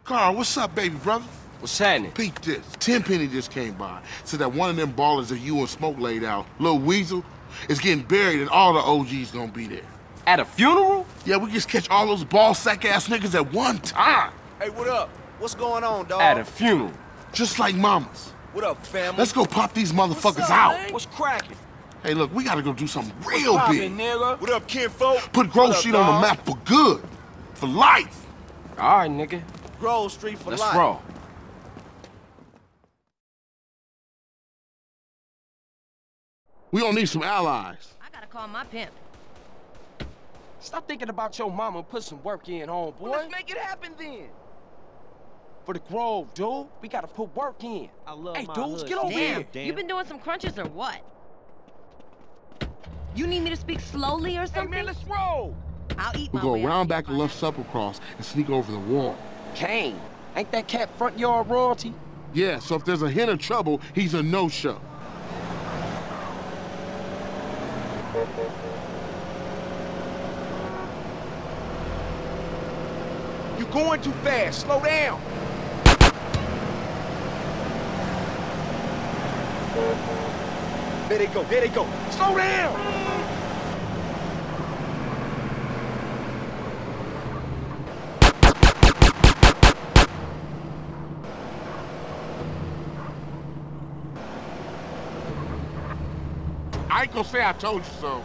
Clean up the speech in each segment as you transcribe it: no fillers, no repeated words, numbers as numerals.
Carl, what's up, baby brother? What's happening? Peep this. Tenpenny just came by. Said that one of them ballers that you and Smoke laid out, Lil Weasel, is getting buried and all the OGs gonna be there. At a funeral? Yeah, we just catch all those ball sack ass niggas at one time. Hey, what up? What's going on, dog? At a funeral. Just like mamas. What up, family? Let's go pop these motherfuckers What's up, out. man? What's cracking? Hey, look, we gotta go do something real big. Nigga? What up, kinfolk? Put Grove Street on the map for good. For life. All right, nigga. Grove Street for Let's life. roll. We gonna need some allies. I gotta call my pimp. Stop thinking about your mama and put some work in, homeboy. Well, let's make it happen then. For the Grove, dude. We gotta put work in. I love hey, my dudes, hood. get over Damn, here. you been doing some crunches or what? You need me to speak slowly or Hey, something? man, let's roll. I'll eat We'll my go way out around of back here. to left Sepulcros and sneak over the wall. Kane, ain't that cat front yard royalty? Yeah, so if there's a hint of trouble, he's a no-show. You going too fast. Slow down. There they go. There they go. Slow down. I ain't gonna say I told you so.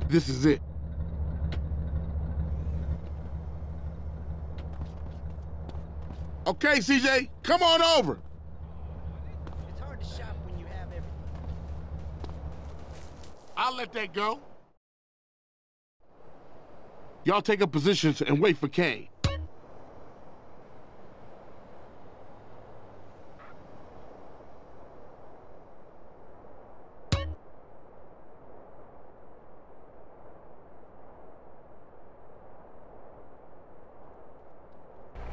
This is it. Okay, CJ, come on over. It's hard to shop when you have everything. I'll let that go. Y'all take up positions and wait for Kane.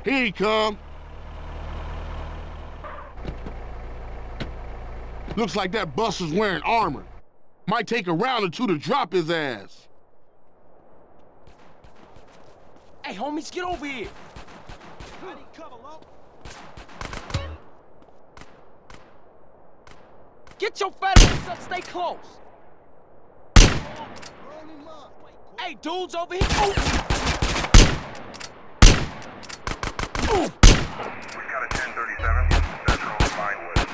Here he come. Looks like that buster's wearing armor. Might take a round or two to drop his ass. Hey, homies, get over here. Get your fat ass up, stay close. Hey, dudes over here. We got a 1037 Central Vinewood.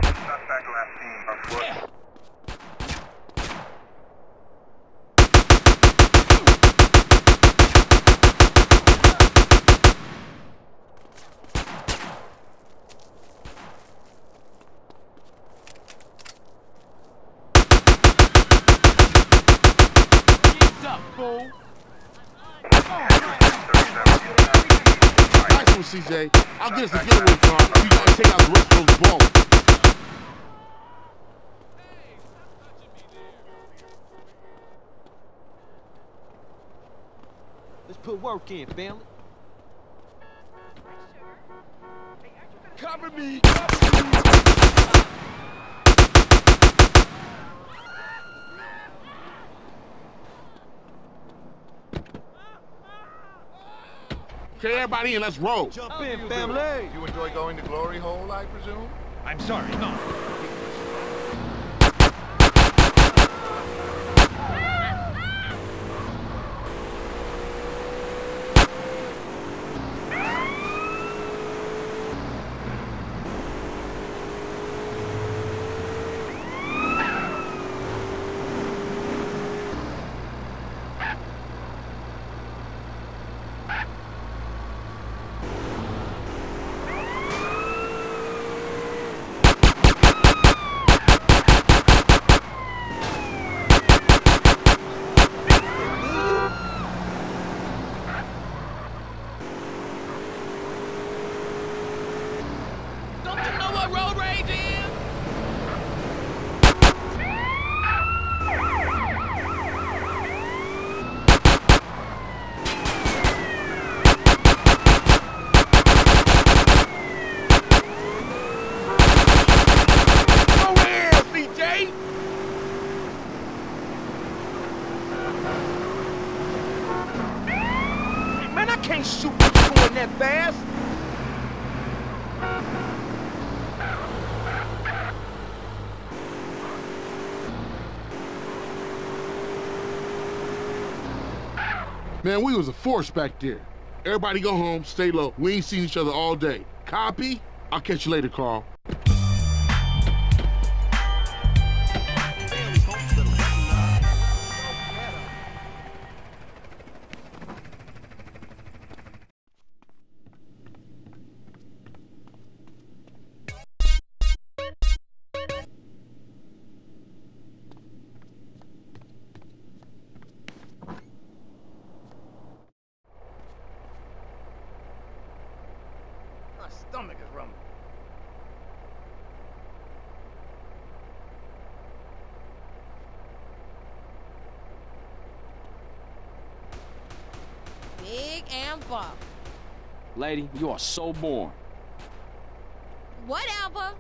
Suspect last seen on foot. Get up, fool. Nice one, CJ. I'll get us a getaway car. You gotta take out the rest of those balls. Let's put work in, family. Cover me. Okay, everybody in, let's roll. Jump in, family. You enjoy going to Glory Hole, I presume? I'm sorry, no. fast? Man, we was a force back there. Everybody go home, stay low. We ain't seen each other all day. Copy? I'll catch you later, Carl. My stomach is rumbling. Big and buff. Lady, you are so boring. What, Alpha?